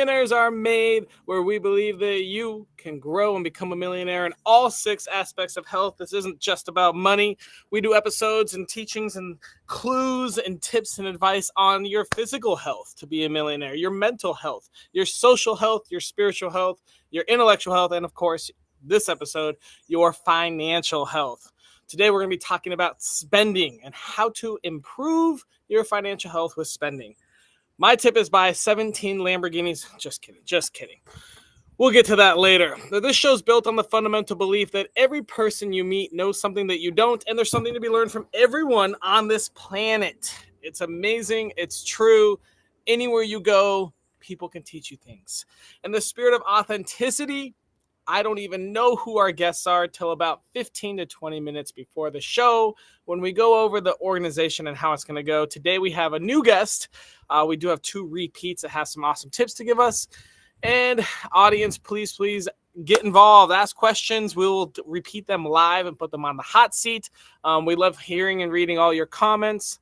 Millionaires Are Made, where we believe that you can grow and become a millionaire in all 6 aspects of health. This isn't just about money. We do episodes and teachings and clues and tips and advice on your physical health to be a millionaire, your mental health, your social health, your spiritual health, your intellectual health, and of course, this episode, your financial health. Today, we're going to be talking about spending and how to improve your financial health with spending. My tip is buy 17 Lamborghinis. Just kidding. We'll get to that later. This show is built on the fundamental belief that every person you meet knows something that you don't, and there's something to be learned from everyone on this planet. It's amazing. It's true. Anywhere you go, people can teach you things. In the spirit of authenticity, I don't even know who our guests are till about 15 to 20 minutes before the show when we go over the organization and how it's going to go. Today we have a new guest. We do have 2 repeats that have some awesome tips to give us. And audience, please get involved. Ask questions. We will repeat them live and put them on the hot seat. We love hearing and reading all your comments.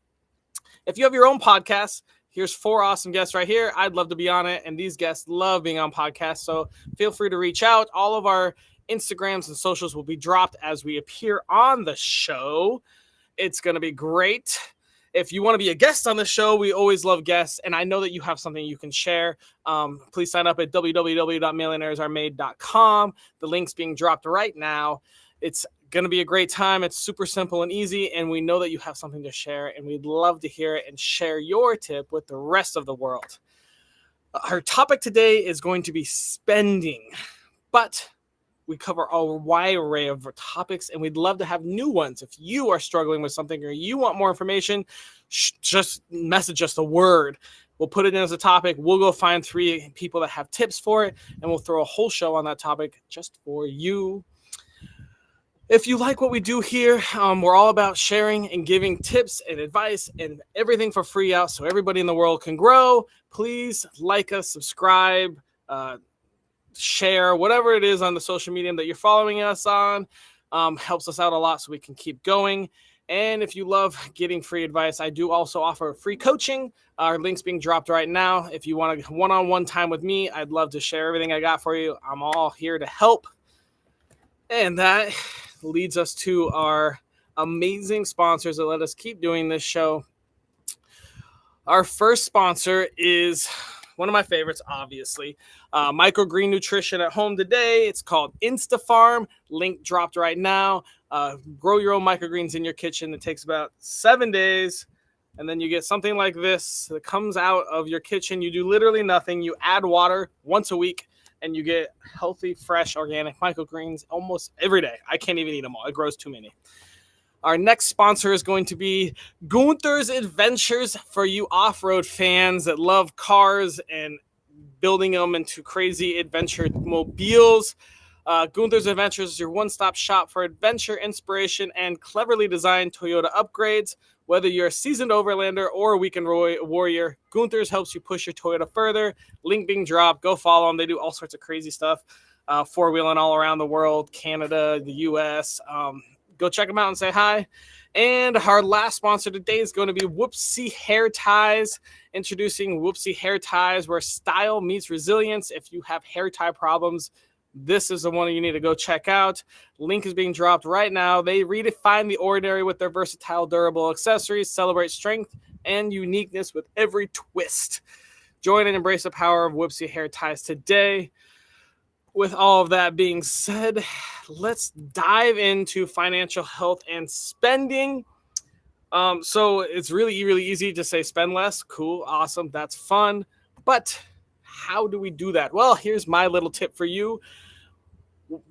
If you have your own podcast, here's 4 awesome guests right here. I'd love to be on it, and these guests love being on podcasts, so feel free to reach out. All of our Instagrams and socials will be dropped as we appear on the show. It's going to be great. If you want to be a guest on the show, we always love guests, and I know that you have something you can share. Please sign up at www.millionairesaremade.com. The link's being dropped right now. It's going to be a great time. It's super simple and easy, and we know that you have something to share, and we'd love to hear it and share your tip with the rest of the world. Our topic today is going to be spending, but we cover a wide array of topics, and we'd love to have new ones. If you are struggling with something or you want more information, just message us the word. We'll put it in as a topic. We'll go find 3 people that have tips for it, and we'll throw a whole show on that topic just for you. If you like what we do here, we're all about sharing and giving tips and advice and everything for free out so everybody in the world can grow. Please like us, subscribe, share, whatever it is on the social media that you're following us on. Helps us out a lot so we can keep going. And if you love getting free advice, I do also offer free coaching. Our link's being dropped right now. If you want a one-on-one time with me, I'd love to share everything I got for you. I'm all here to help. And that leads us to our amazing sponsors that let us keep doing this show. Our first sponsor is one of my favorites, obviously. Microgreen Nutrition at home today. It's called InstaFarm. Link dropped right now. Grow your own microgreens in your kitchen. It takes about 7 days. And then you get something like this that comes out of your kitchen. You do literally nothing. You add water once a week, and you get healthy, fresh, organic microgreens almost every day. I can't even eat them all. It grows too many. Our next sponsor is going to be Gunther's Adventures for you off-road fans that love cars and building them into crazy adventure mobiles. Gunther's Adventures is your one-stop shop for adventure, inspiration, and cleverly designed Toyota upgrades. Whether you're a seasoned overlander or a weekend warrior, Gunther's helps you push your Toyota further. Link being dropped. Go follow them. They do all sorts of crazy stuff. 4-wheeling all around the world, Canada, the U.S. Go check them out and say hi. And our last sponsor today is going to be Whoopsie Hair Ties. Introducing Whoopsie Hair Ties, where style meets resilience. If you have hair tie problems, this is the one you need to go check out. Link is being dropped right now. They redefine the ordinary with their versatile, durable accessories, celebrate strength and uniqueness with every twist. Join and embrace the power of Whoopsie Hair Ties today. With all of that being said, let's dive into financial health and spending. So it's really easy to say spend less. Cool, awesome, that's fun. But how do we do that? Well, here's my little tip for you.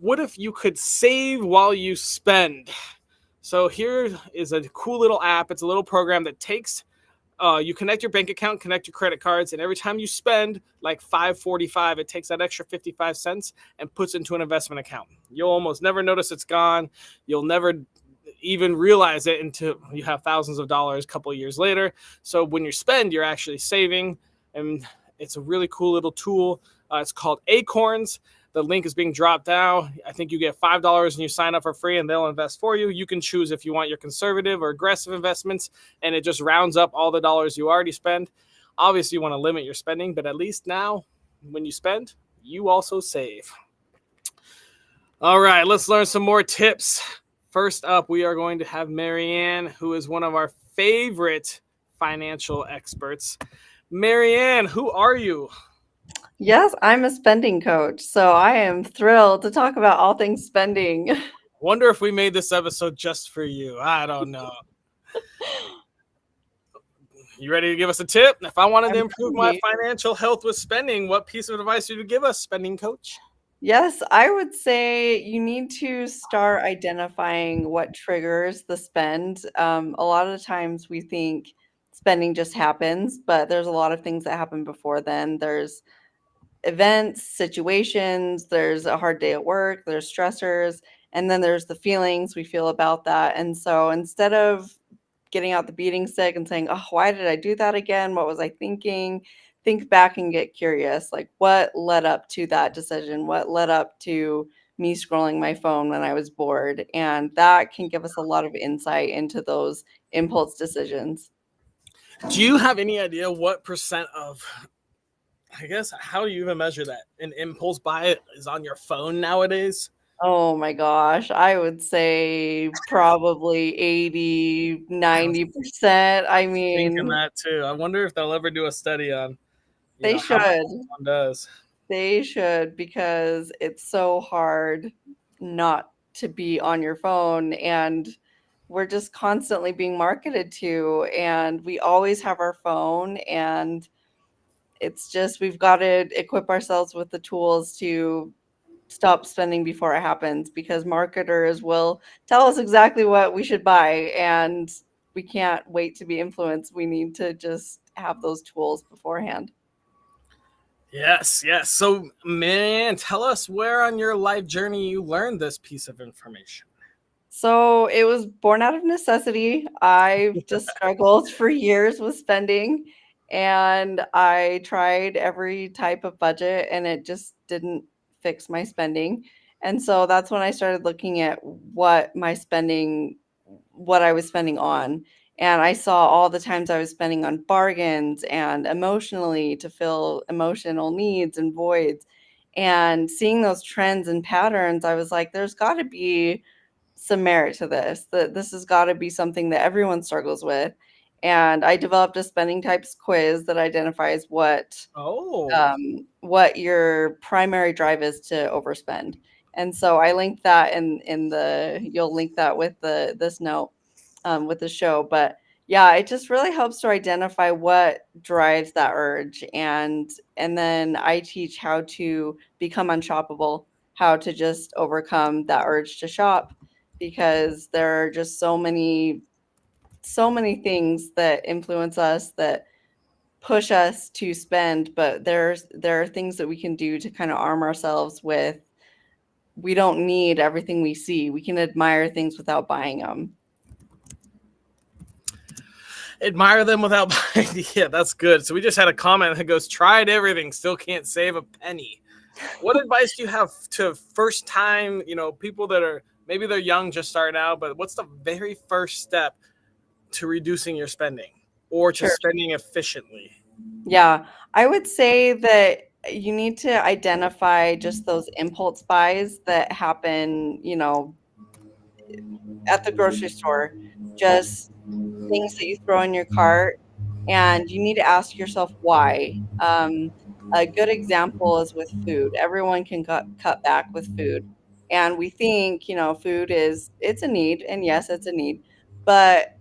What if you could save while you spend? So here is a cool little app. It's a little program that takes, you connect your bank account, connect your credit cards, and every time you spend like $5.45, it takes that extra 55 cents and puts into an investment account. You'll almost never notice it's gone. You'll never even realize it until you have thousands of dollars a couple of years later. So when you spend, you're actually saving, and it's a really cool little tool. It's called Acorns. The link is being dropped now. I think you get $5 and you sign up for free and they'll invest for you. You can choose if you want your conservative or aggressive investments, and it just rounds up all the dollars you already spend. Obviously, you want to limit your spending, but at least now When you spend, you also save. All right, let's learn some more tips. First up, we are going to have Marianne, who is one of our favorite financial experts. Marianne, who are you? Yes, I'm a spending coach, so I am thrilled to talk about all things spending. Wonder if we made this episode just for you. I don't know. You ready to give us a tip? If I wanted to I'm improve my ready. financial health with spending, what piece of advice would you give us, spending coach? Yes, I would say you need to start identifying what triggers the spend. A lot of the times we think spending just happens, but there's a lot of things that happen before then. There's events, situations, there's a hard day at work, there's stressors, and then there's the feelings we feel about that. And so instead of getting out the beating stick and saying, "Oh, why did I do that again? What was I thinking?" Think back and get curious. Like, what led up to that decision? What led up to me scrolling my phone when I was bored? And that can give us a lot of insight into those impulse decisions. Do you have any idea what percent of, I guess, how do you even measure that? An impulse buy is on your phone nowadays? Oh my gosh, I would say probably 80, I was 90%. I thinking mean, that too. I wonder if they'll ever do a study on, they how much should. one does. They should because it's so hard not to be on your phone, and we're just constantly being marketed to, and we always have our phone, and it's just we've got to equip ourselves with the tools to stop spending before it happens because marketers will tell us exactly what we should buy, and we can't wait to be influenced. We need to just have those tools beforehand. Yes, yes. So, man, tell us where on your life journey you learned this piece of information. So it was born out of necessity. I've just struggled for years with spending, and I tried every type of budget and it just didn't fix my spending. And so that's when I started looking at what I was spending on. And I saw all the times I was spending on bargains and emotionally to fill emotional needs and voids. And seeing those trends and patterns, I was like, there's got to be some merit to this. That this has got to be something that everyone struggles with. And I developed a spending types quiz that identifies Oh, what your primary drive is to overspend. And so I linked that in the you'll link that with the this note with the show. But yeah, it just really helps to identify what drives that urge, and then I teach how to become unshoppable, how to just overcome that urge to shop because there are just so many things that influence us that push us to spend, but there are things that we can do to kind of arm ourselves with. We don't need everything we see. We can admire things without buying them. admire them without buying. Yeah, that's good. So we just had a comment that goes, tried everything, still can't save a penny. What advice do you have to first time, people that are maybe they're young, just starting out, but what's the very first step to reducing your spending or to Sure. spending efficiently? Yeah, I would say that you need to identify just those impulse buys that happen, at the grocery store. Just things that you throw in your cart, and you need to ask yourself why. A good example is with food. Everyone can cut back with food, and we think food it's a need, and yes, it's a need, but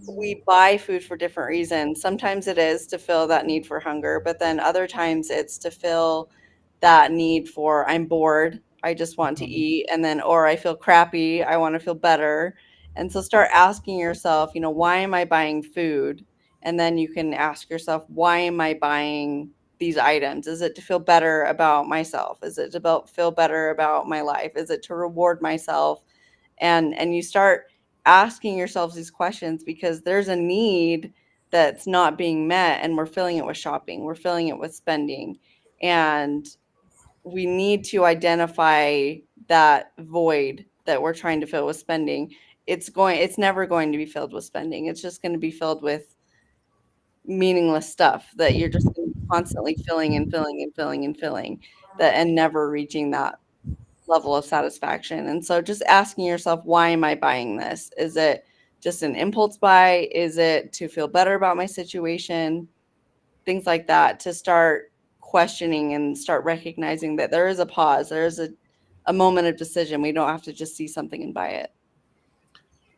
we buy food for different reasons. Sometimes it is to fill that need for hunger, but then other times it's to fill that need for I'm bored, I just want to eat, and then or I feel crappy, I want to feel better. And so start asking yourself, why am I buying food? And then you can ask yourself, why am I buying these items? Is it to feel better about myself? Is it to feel better about my life? Is it to reward myself? And you start asking yourselves these questions because there's a need that's not being met, and we're filling it with shopping, we're filling it with spending, and we need to identify that void that we're trying to fill with spending. It's never going to be filled with spending. It's just going to be filled with meaningless stuff that you're just going to be constantly filling and filling and filling and filling that and never reaching that level of satisfaction. And so just asking yourself, why am I buying this? Is it just an impulse buy? Is it to feel better about my situation? Things like that, to start questioning and start recognizing that there is a pause, there is a moment of decision. We don't have to just see something and buy it.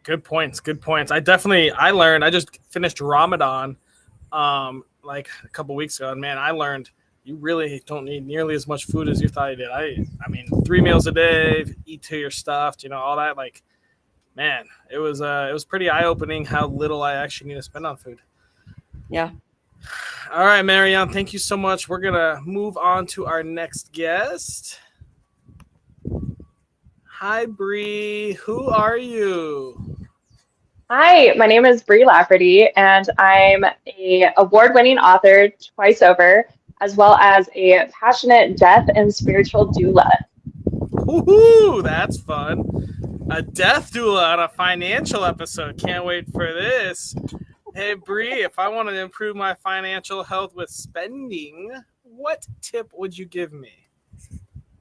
Good points. Good points. I learned, I just finished Ramadan like a couple weeks ago, and man, I learned you really don't need nearly as much food as you thought you did. I mean, 3 meals a day, eat till you're stuffed, all that. Like, man, it was pretty eye-opening how little I actually need to spend on food. Yeah. All right, Marianne, thank you so much. We're gonna move on to our next guest. Hi, Bree. Who are you? Hi, my name is Bree Lafferty, and I'm a award-winning author twice over, as well as a passionate death and spiritual doula. Woohoo! That's fun. A death doula on a financial episode. Can't wait for this. Hey, Bree, if I wanted to improve my financial health with spending, what tip would you give me?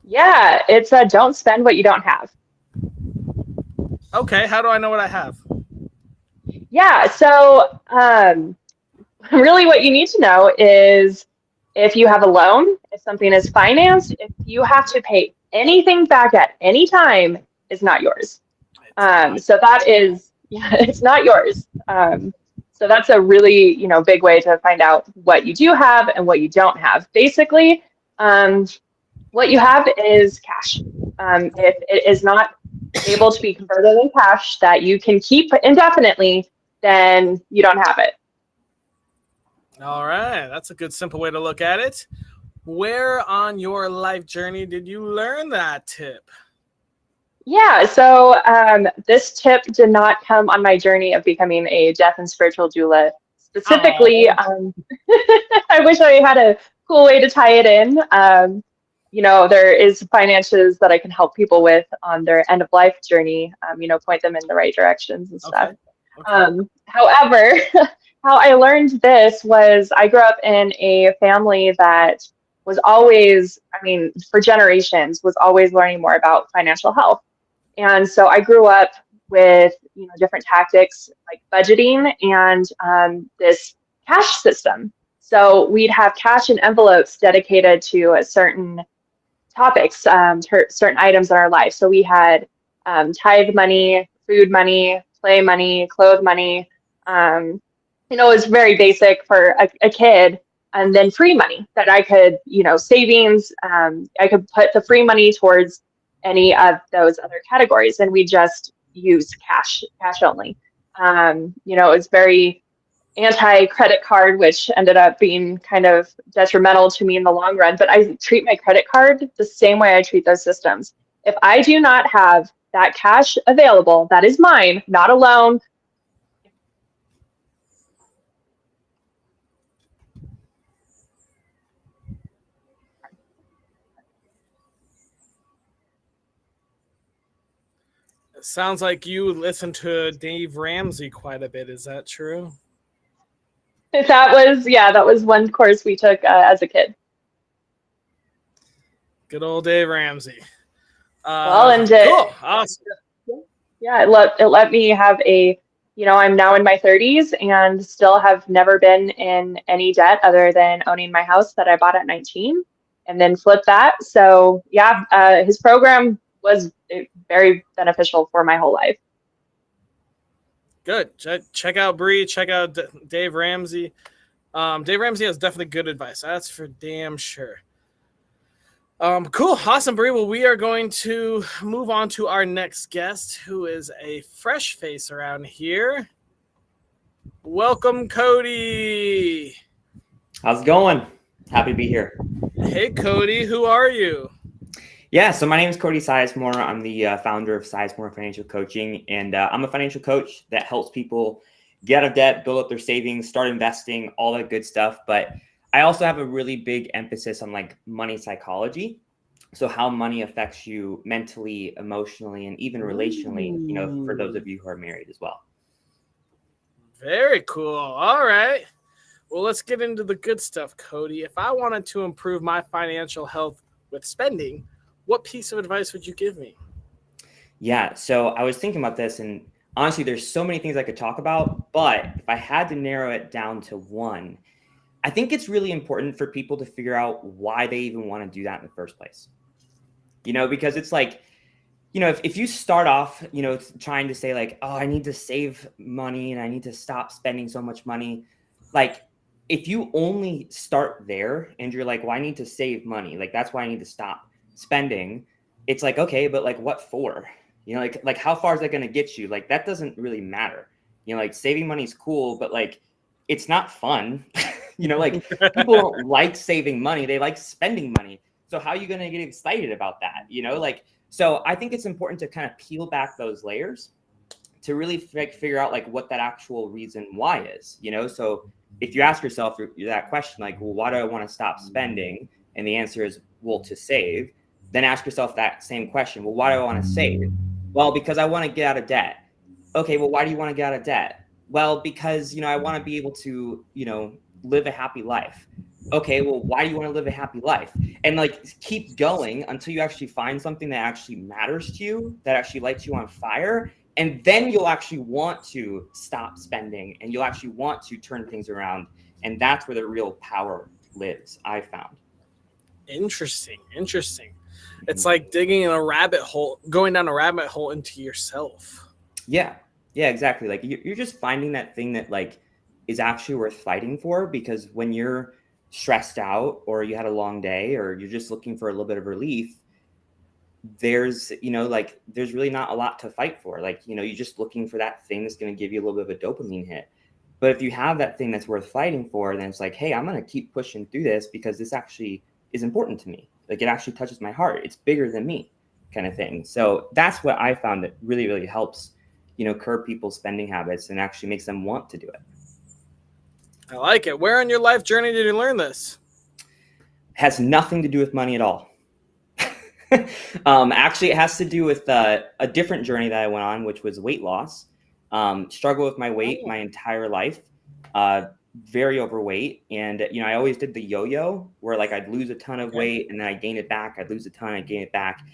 Yeah, it's don't spend what you don't have. Okay, how do I know what I have? Yeah, so really what you need to know is if you have a loan, if something is financed, if you have to pay anything back at any time, is not yours. So that is, yeah, it's not yours. So that's a really, big way to find out what you do have and what you don't have. Basically, what you have is cash. If it is not able to be converted in cash that you can keep indefinitely, then you don't have it. All right, that's a good, simple way to look at it. Where on your life journey did you learn that tip? Yeah, so this tip did not come on my journey of becoming a death and spiritual doula. Specifically, I wish I had a cool way to tie it in. There is finances that I can help people with on their end of life journey, point them in the right directions and stuff. Okay. However, how I learned this was I grew up in a family that was always, for generations, was always learning more about financial health. And so I grew up with, different tactics like budgeting and this cash system. So we'd have cash in envelopes dedicated to a certain topics, certain items in our life. So we had tithe money, food money, play money, clothes money. It was very basic for a kid. And then free money that I could, savings. I could put the free money towards any of those other categories, and we just use cash only. It's very anti-credit card, which ended up being kind of detrimental to me in the long run. But I treat my credit card the same way I treat those systems. If I do not have that cash available, that is mine, not a loan. It sounds like you listen to Dave Ramsey quite a bit. Is that true? That was one course we took as a kid. Good old Dave Ramsey. Cool. Awesome. Yeah, it let me have I'm now in my 30s and still have never been in any debt other than owning my house that I bought at 19 and then flipped that. So yeah, his program was very beneficial for my whole life. Good. Check out Bree. Check out Dave Ramsey. Dave Ramsey has definitely good advice. That's for damn sure. Cool. Awesome, Bree. Well, we are going to move on to our next guest, who is a fresh face around here. Welcome, Cody. How's it going? Happy to be here. Hey, Cody. Who are you? Yeah, so my name is Cody Sizemore. I'm the founder of Sizemore Financial Coaching, and I'm a financial coach that helps people get out of debt, build up their savings, start investing, all that good stuff. But I also have a really big emphasis on money psychology. So how money affects you mentally, emotionally, and even relationally, for those of you who are married as well. Very cool. All right. Well, let's get into the good stuff, Cody. If I wanted to improve my financial health with spending, what piece of advice would you give me? Yeah, so I was thinking about this, and honestly, there's so many things I could talk about, but if I had to narrow it down to one, I think it's really important for people to figure out why they even want to do that in the first place. Because it's like, if you start off, trying to say like, oh, I need to save money and I need to stop spending so much money. Like, if you only start there and you're like, well, I need to save money, like, that's why I need to stop spending. It's like, okay, but like, what for? Like how far is that going to get you? Like, that doesn't really matter. Like, saving money is cool, but like, it's not fun. Like, people don't like saving money. They like spending money. So how are you going to get excited about that? So I think it's important to kind of peel back those layers to really figure out like what that actual reason why is, So if you ask yourself that question, like, well, why do I want to stop spending? And the answer is, well, to save. Then ask yourself that same question. Well, why do I want to save? Well, because I want to get out of debt. Okay, well, why do you want to get out of debt? Well, because, I want to be able to, live a happy life. Okay, well, why do you want to live a happy life? And like, keep going until you actually find something that actually matters to you, that actually lights you on fire. And then you'll actually want to stop spending and you'll actually want to turn things around. And that's where the real power lives, I found. Interesting. It's like digging in a rabbit hole, going down a rabbit hole into yourself. Yeah, exactly. Like, you're just finding that thing that like is actually worth fighting for, because when you're stressed out or you had a long day or you're just looking for a little bit of relief, there's really not a lot to fight for. Like, you're just looking for that thing that's going to give you a little bit of a dopamine hit. But if you have that thing that's worth fighting for, then it's like, hey, I'm going to keep pushing through this because this actually is important to me. Like, it actually touches my heart. It's bigger than me, kind of thing. So that's what I found that really, really helps, curb people's spending habits and actually makes them want to do it. I like it. Where on your life journey did you learn this? Has nothing to do with money at all. Actually, it has to do with a different journey that I went on, which was weight loss. Struggled with my weight my entire life. Very overweight. And, I always did the yo-yo where like I'd lose a ton of weight and then I gain it back. I'd lose a ton, I'd gain it back.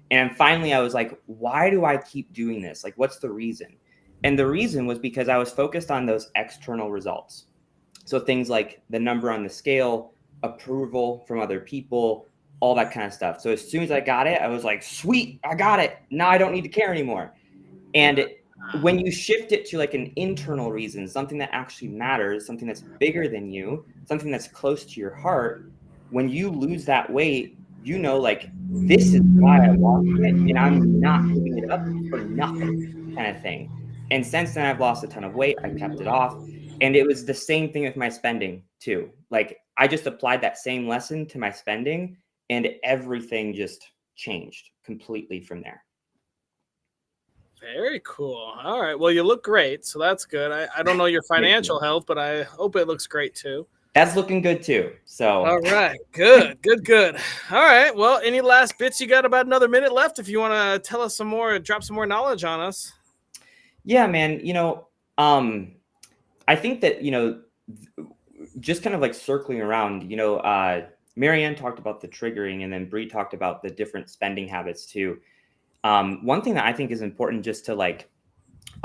And finally I was like, why do I keep doing this? Like, what's the reason? And the reason was because I was focused on those external results. So things like the number on the scale, approval from other people, all that kind of stuff. So as soon as I got it, I was like, sweet, I got it. Now I don't need to care anymore. And when you shift it to like an internal reason, something that actually matters, something that's bigger than you, something that's close to your heart, when you lose that weight, like, this is why I want it and I'm not giving it up for nothing, kind of thing. And since then I've lost a ton of weight. I kept it off. And it was the same thing with my spending too. Like, I just applied that same lesson to my spending and everything just changed completely from there. Very cool. All right. Well, you look great, so that's good. I don't know your financial health, but I hope it looks great too. That's looking good too. So. All right. Good. All right. Well, any last bits? You got about another minute left if you want to tell us some more, drop some more knowledge on us. Yeah, man. I think that, just kind of like circling around, Marianne talked about the triggering and then Bree talked about the different spending habits too. One thing that I think is important just to like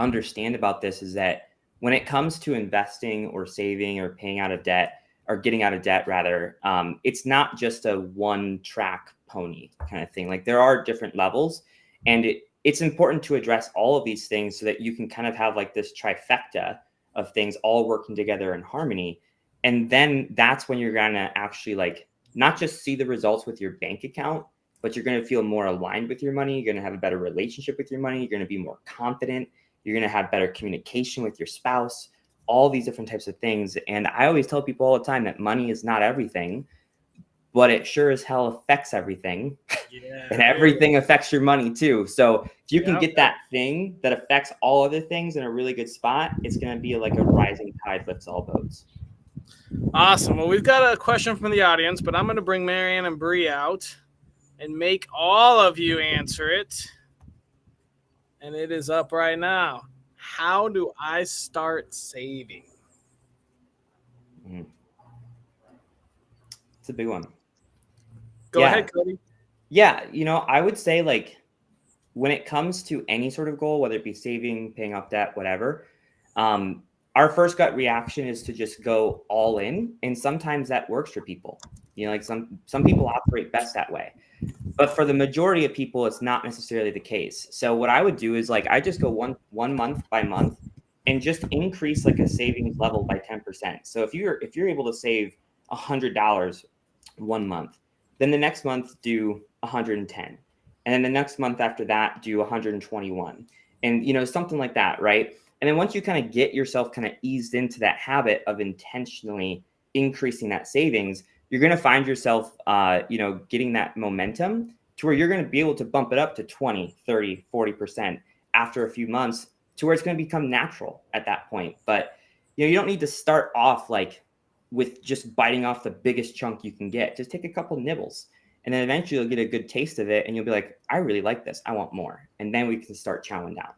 understand about this is that when it comes to investing or saving or paying out of debt or getting out of debt rather, it's not just a one track pony kind of thing. Like, there are different levels, and it's important to address all of these things so that you can kind of have like this trifecta of things all working together in harmony. And then that's when you're going to actually like not just see the results with your bank account, but you're going to feel more aligned with your money. You're going to have a better relationship with your money. You're going to be more confident. You're going to have better communication with your spouse, all these different types of things. And I always tell people all the time that money is not everything, but it sure as hell affects everything. Yeah. And everything affects your money too. So if you can get that thing that affects all other things in a really good spot, it's going to be like a rising tide lifts all boats. Awesome. Well, we've got a question from the audience, but I'm going to bring Marianne and Bree out and make all of you answer it. And it is up right now. How do I start saving? It's a big one. Go ahead, Cody. Yeah, I would say like when it comes to any sort of goal, whether it be saving, paying off debt, whatever, our first gut reaction is to just go all in, and sometimes that works for people. Like some people operate best that way, but for the majority of people, it's not necessarily the case. So what I would do is like I just go one month by month, and just increase like a savings level by 10%. So if you're able to save $100 one month, then the next month do 110. And then the next month after that, do 121. And, something like that, right? And then once you kind of get yourself kind of eased into that habit of intentionally increasing that savings, you're going to find yourself, getting that momentum to where you're going to be able to bump it up to 20, 30, 40% after a few months, to where it's going to become natural at that point. But, you don't need to start off like with just biting off the biggest chunk you can get. Just take a couple nibbles. And then eventually you'll get a good taste of it, and you'll be like, I really like this. I want more. And then we can start chowing down.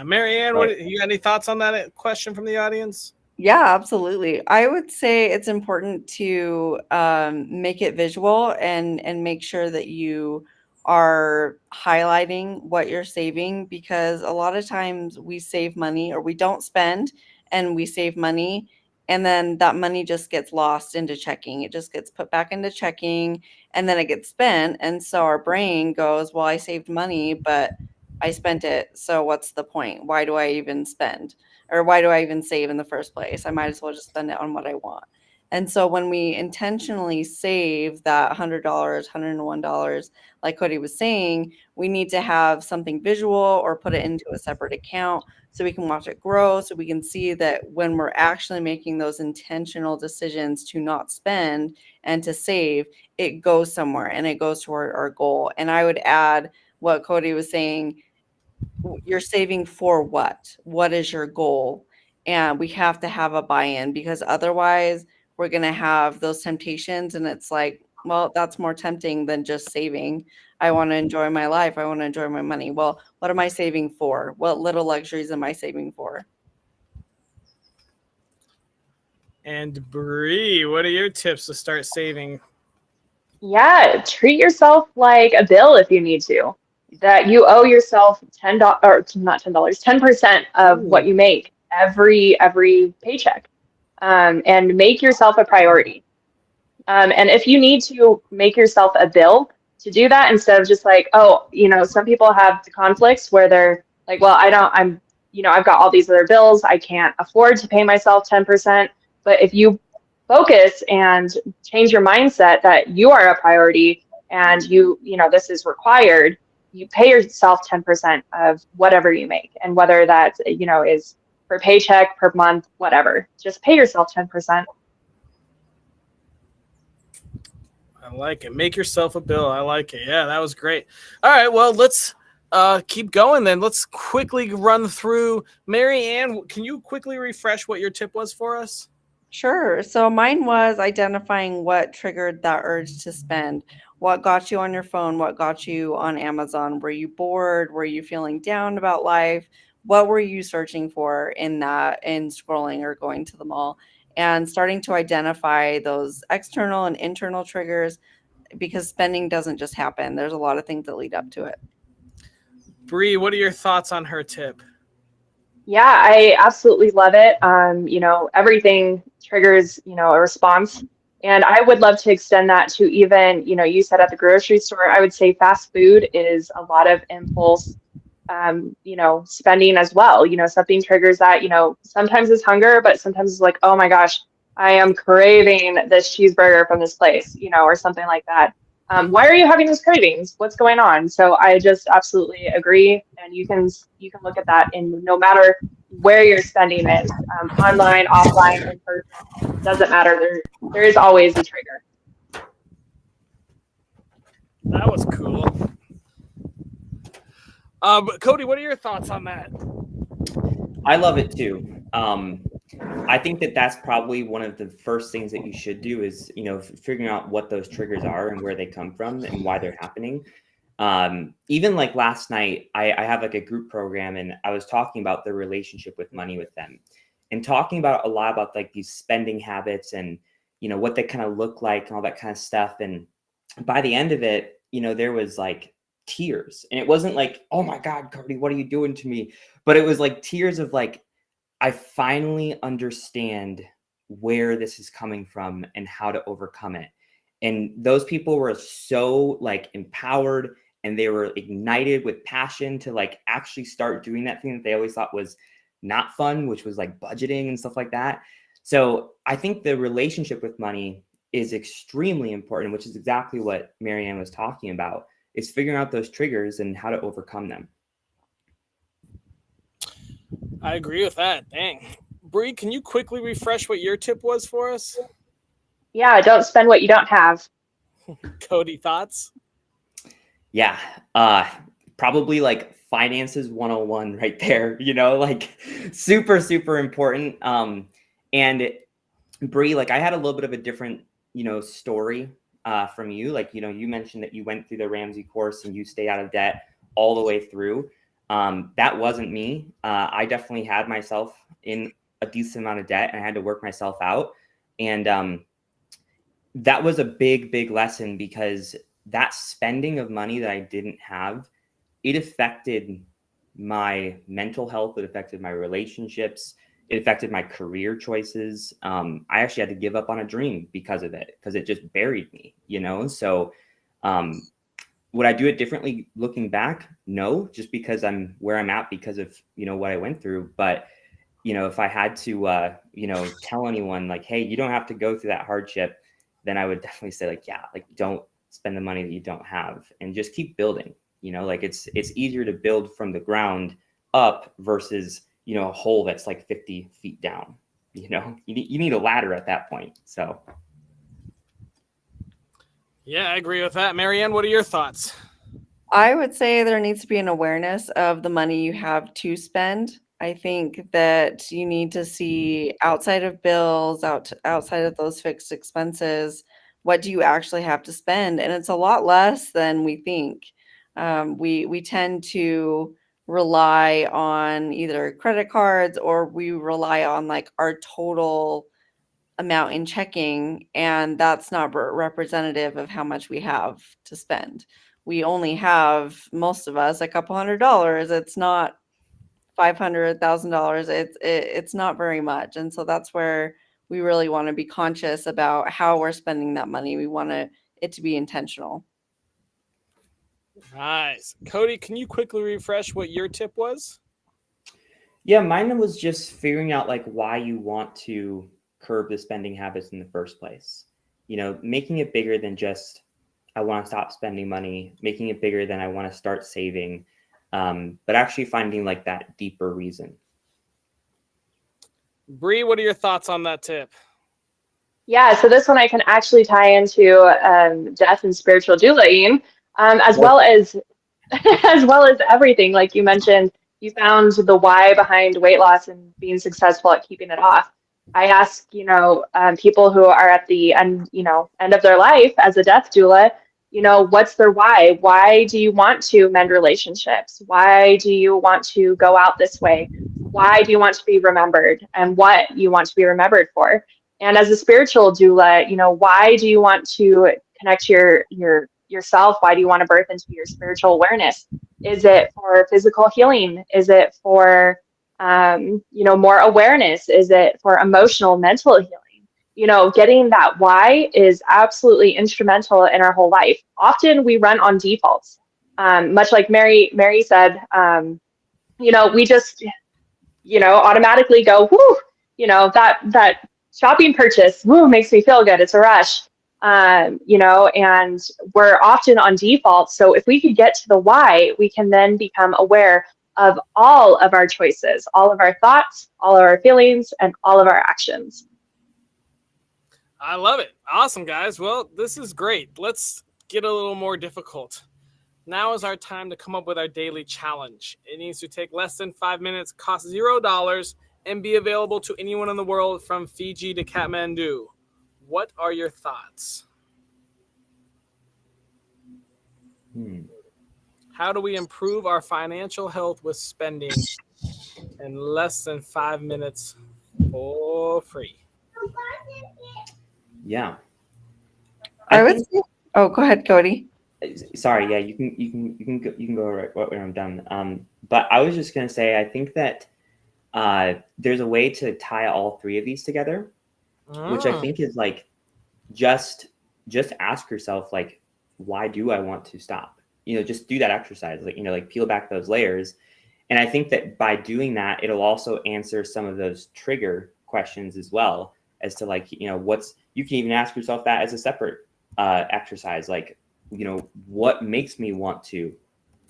Mary Ann, Right. you got any thoughts on that question from the audience? Yeah, absolutely. I would say it's important to make it visual and make sure that you are highlighting what you're saving, because a lot of times we save money, or we don't spend and we save money, and then that money just gets lost into checking. It just gets put back into checking, and then it gets spent. And so our brain goes, well, I saved money, but I spent it. So what's the point? Why do I even spend? Or why do I even save in the first place? I might as well just spend it on what I want. And so when we intentionally save that $100, $101, like Cody was saying, we need to have something visual or put it into a separate account so we can watch it grow, so we can see that when we're actually making those intentional decisions to not spend and to save, it goes somewhere and it goes toward our goal. And I would add what Cody was saying, you're saving for what? What is your goal? And we have to have a buy-in, because otherwise we're going to have those temptations, and it's like, well, that's more tempting than just saving. I want to enjoy my life. I want to enjoy my money. Well, what am I saving for? What little luxuries am I saving for? And Bree, what are your tips to start saving? Yeah, treat yourself like a bill if you need to. That you owe yourself $10, or not $10, 10% of what you make every paycheck, and make yourself a priority. And if you need to make yourself a bill to do that, instead of just like, oh, some people have the conflicts where they're like, well, I've got all these other bills. I can't afford to pay myself 10%. But if you focus and change your mindset that you are a priority, and this is required, you pay yourself 10% of whatever you make. And whether that, is per paycheck, per month, whatever, just pay yourself 10%. I like it. Make yourself a bill. I like it. Yeah, that was great. All right, well, let's keep going then. Let's quickly run through. Mary Ann, can you quickly refresh what your tip was for us? Sure. So mine was identifying what triggered that urge to spend. What got you on your phone? What got you on Amazon? Were you bored? Were you feeling down about life? What were you searching for in scrolling or going to the mall? And starting to identify those external and internal triggers, because spending doesn't just happen. There's a lot of things that lead up to it. Bree, what are your thoughts on her tip? Yeah, I absolutely love it. Everything triggers, a response. And I would love to extend that to even, you said at the grocery store. I would say fast food is a lot of impulse, spending as well. Something triggers that, sometimes it's hunger, but sometimes it's like, oh my gosh, I am craving this cheeseburger from this place, or something like that. Why are you having these cravings? What's going on? So I just absolutely agree. And you can look at that in no matter where you're spending it, online, offline, in person, doesn't matter. There is always a trigger. That was cool. Cody, what are your thoughts on that? I love it too. I think that's probably one of the first things that you should do is, figuring out what those triggers are and where they come from and why they're happening. Even like last night, I have like a group program, and I was talking about the relationship with money with them. and talking about a lot about like these spending habits and, you know, what they kind of look like and all that kind of stuff. And by the end of it, you know, there was like tears, and it wasn't like, oh my God, Cody, what are you doing to me? But it was like tears of like, I finally understand where this is coming from and how to overcome it. And those people were so like empowered, and they were ignited with passion to like actually start doing that thing that they always thought was not fun, which was like budgeting and stuff like that. So I think the relationship with money is extremely important, which is exactly what Marianne was talking about, is figuring out those triggers and how to overcome them. I agree with that. Dang. Bree, can you quickly refresh what your tip was for us? Yeah, don't spend what you don't have. Cody, thoughts? Yeah, probably like finances 101 right there, you know, like super, super important. And Bree, like I had a little bit of a different, you know, story from you. Like, you know, you mentioned that you went through the Ramsey course and you stay out of debt all the way through. That wasn't me. I definitely had myself in a decent amount of debt, and I had to work myself out. And that was a big, big lesson, because that spending of money that I didn't have, it affected my mental health. It affected my relationships. It affected my career choices. I actually had to give up on a dream because of it, because it just buried me, you know? So would I do it differently looking back? No, just because I'm where I'm at because of, you know, what I went through. But, you know, if I had to, you know, tell anyone like, hey, you don't have to go through that hardship, then I would definitely say like, yeah, like don't spend the money that you don't have, and just keep building. You know, like it's easier to build from the ground up versus, you know, a hole that's like 50 feet down. You know, you need a ladder at that point. So. Yeah, I agree with that. Marianne, what are your thoughts? I would say there needs to be an awareness of the money you have to spend. I think that you need to see outside of bills, outside of those fixed expenses, what do you actually have to spend? And it's a lot less than we think. We tend to rely on either credit cards, or we rely on like our total amount in checking, and that's not representative of how much we have to spend. We only have, most of us, a couple $100s. It's not $500,000. It's not very much, and so that's where we really want to be conscious about how we're spending that money. We want it to be intentional. Nice. Cody, can you quickly refresh what your tip was? Yeah, mine was just figuring out like why you want to curb the spending habits in the first place. You know, making it bigger than just, I want to stop spending money, making it bigger than I want to start saving, but actually finding like that deeper reason. Bree, what are your thoughts on that tip? Yeah, so this one I can actually tie into death and spiritual dueling, as well as as well as everything. Like you mentioned, you found the why behind weight loss and being successful at keeping it off. I ask, you know, people who are at the end, you know, end of their life as a death doula, you know, what's their why? Why do you want to mend relationships? Why do you want to go out this way? Why do you want to be remembered, and what you want to be remembered for? And as a spiritual doula, you know, why do you want to connect yourself? Why do you want to birth into your spiritual awareness? Is it for physical healing? Is it for you know, more awareness? Is it for emotional, mental healing? You know, getting that why is absolutely instrumental in our whole life. Often we run on defaults, much like Mary said. You know, we just, you know, automatically go, whoo, you know, that shopping purchase, whoo, makes me feel good. It's a rush. You know, and we're often on default. So if we could get to the why, we can then become aware of all of our choices, all of our thoughts, all of our feelings, and all of our actions. I love it. Awesome, guys. Well, this is great. Let's get a little more difficult. Now is our time to come up with our daily challenge. It needs to take less than 5 minutes, cost $0, and be available to anyone in the world from Fiji to Kathmandu. What are your thoughts? How do we improve our financial health with spending in less than 5 minutes for free. Yeah. I would say, oh, go ahead, Cody. Sorry, yeah, you can go right when I'm done. But I was just gonna say, I think that there's a way to tie all three of these together, which I think is like just ask yourself, like, why do I want to stop? Just do that exercise, like, like peel back those layers. And I think that by doing that, it'll also answer some of those trigger questions as well, as to like, you can even ask yourself that as a separate exercise, like, what makes me want to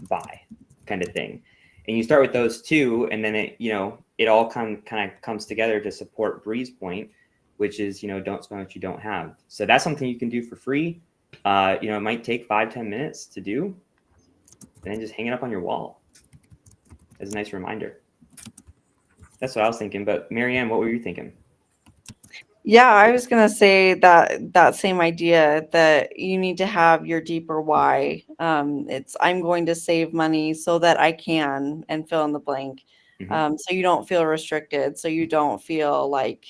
buy, kind of thing. And you start with those two, and then it all kind of comes together to support Bree's point, which is, don't spend what you don't have. So that's something you can do for free. It might take 5-10 minutes to do, and then just hang it up on your wall as a nice reminder. That's what I was thinking. But Marianne, what were you thinking? Yeah, I was going to say that same idea, that you need to have your deeper why. I'm going to save money so that I can, and fill in the blank. Mm-hmm. So you don't feel restricted. So you don't feel like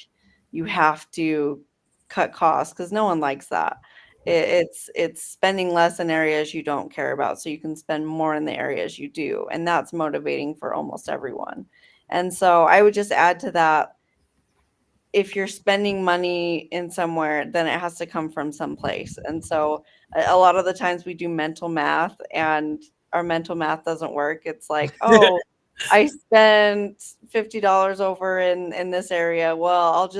you have to cut costs, because no one likes that. It's spending less in areas you don't care about, so you can spend more in the areas you do. And that's motivating for almost everyone. And so I would just add to that, if you're spending money in somewhere, then it has to come from someplace. And so a lot of the times we do mental math, and our mental math doesn't work. It's like, oh, I spent $50 over in this area. Well,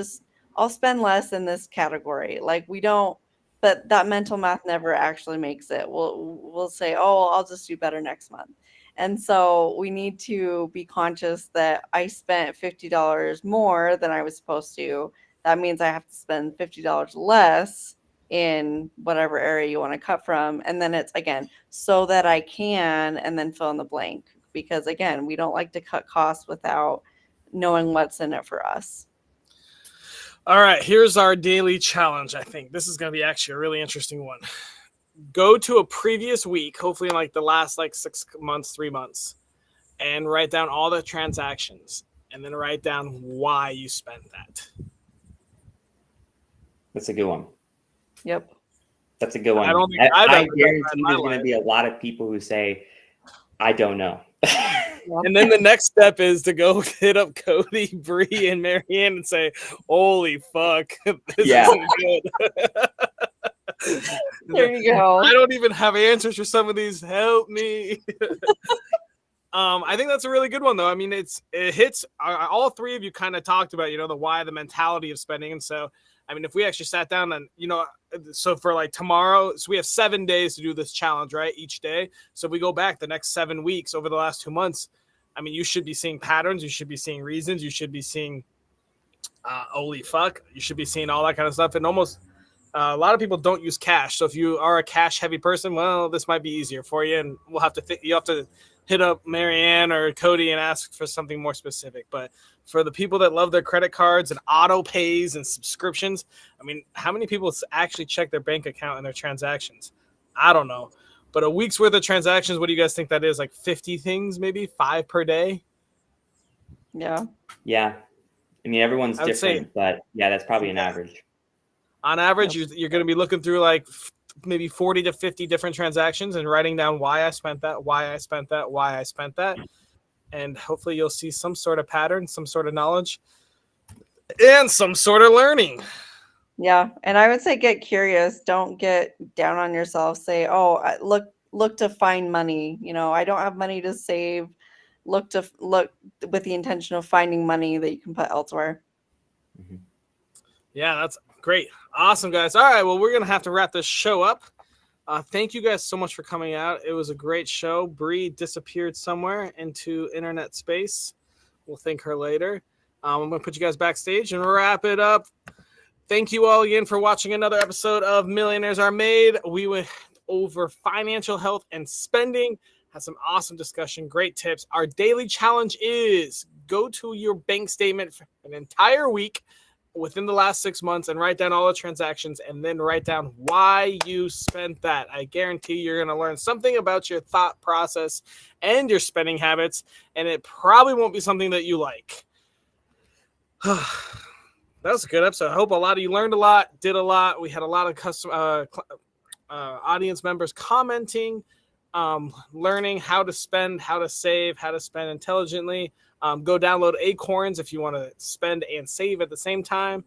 I'll spend less in this category. Like, we don't, but that mental math never actually makes it. We'll say, oh, I'll just do better next month. And so we need to be conscious that I spent $50 more than I was supposed to. That means I have to spend $50 less in whatever area you want to cut from. And then it's, again, so that I can, and then fill in the blank. Because, again, we don't like to cut costs without knowing what's in it for us. All right, here's our daily challenge. I think this is going to be actually a really interesting one. Go to a previous week, hopefully in like the last 6 months, 3 months, and write down all the transactions, and then write down why you spent that. That's a good one. Yep. That's a good one. I guarantee there's going to be a lot of people who say, I don't know. And then the next step is to go hit up Cody, Bree, and Marianne and say, holy fuck, this isn't good. There you go. I don't even have answers for some of these. Help me. I think that's a really good one, though. I mean, it hits all three of you kind of talked about, the why, the mentality of spending. And so, I mean, if we actually sat down and, so for like tomorrow, so we have 7 days to do this challenge, right? Each day. So if we go back the next 7 weeks over the last 2 months, I mean, you should be seeing patterns. You should be seeing reasons. You should be seeing, holy fuck. You should be seeing all that kind of stuff. And almost a lot of people don't use cash. So if you are a cash heavy person, well, this might be easier for you. And we'll have to you have to hit up Marianne or Cody and ask for something more specific. But for the people that love their credit cards and auto pays and subscriptions, I mean, how many people actually check their bank account and their transactions? I don't know. But a week's worth of transactions, what do you guys think that is? Like 50 things, maybe 5 per day? Yeah. Yeah. I mean, everyone's different, but yeah, that's probably an average. On average, you're going to be looking through like maybe 40 to 50 different transactions and writing down why I spent that, why I spent that, why I spent that. And hopefully you'll see some sort of pattern, some sort of knowledge, and some sort of learning. Yeah. And I would say get curious. Don't get down on yourself. Say, oh, look to find money. I don't have money to save. Look with the intention of finding money that you can put elsewhere. Mm-hmm. Yeah, that's great. Awesome, guys. All right, well, we're going to have to wrap this show up. Thank you guys so much for coming out. It was a great show. Bree disappeared somewhere into internet space. We'll thank her later. I'm going to put you guys backstage and wrap it up. Thank you all again for watching another episode of Millionaires Are Made. We went over financial health and spending. Had some awesome discussion, great tips. Our daily challenge is go to your bank statement for an entire week within the last 6 months and write down all the transactions and then write down why you spent that. I guarantee you're going to learn something about your thought process and your spending habits, and it probably won't be something that you like. That was a good episode. I hope a lot of you learned a lot, did a lot. We had a lot of audience members commenting, learning how to spend, how to save, how to spend intelligently. Go download Acorns if you want to spend and save at the same time.